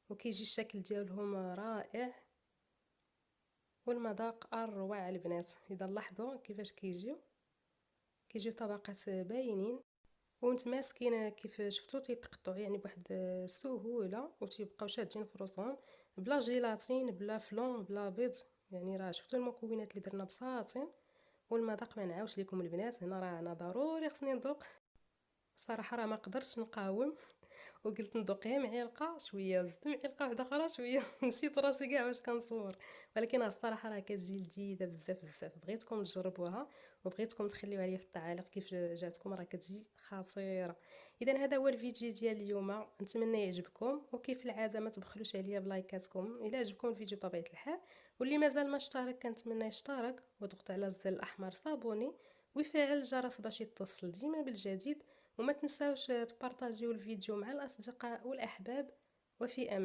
وكيجي الشكل ديالهم رائع والمذاق اروع البنات. اذا لاحظوا كيفاش كيجيو طبقات باينين ومتماسكين كيف شفتوا تيتقطعوا يعني بواحد السهوله وتيبقاو شادين في راسهم بلا جيلاتين بلا فلون بلا بيض. يعني راه شفتوا المكونات اللي درنا بساطين والمذاق ما نعاوش لكم البنات. هنا راه انا ضروري خصني نذوق صراحه، راه ما قدرتش نقاوم وقلت ندوق غير معلقه شويه، زدت معلقه واحده اخرى شويه نسيت راسي كاع واش كنصور. ولكن الصراحه راه كتجي لذيذه بزاف بزاف، بغيتكم تجربوها وبغيتكم تخليوها لي في التعاليق كيف جاتكم، راه كتجي خطيره. اذا هذا هو الفيديو ديال اليوم، نتمنى يعجبكم وكيف العاده ما تبخلوش عليا بلايكاتكم الا عجبكم الفيديو بطبيعه الحال. واللي مازال ما اشترك كنتمنى يشترك وضغط على الزر الاحمر صابوني ويفعل الجرس باش يتصل ديما بالجديد. وما تنساوش تبارطاجيو الفيديو مع الأصدقاء والأحباب. وفي أمان.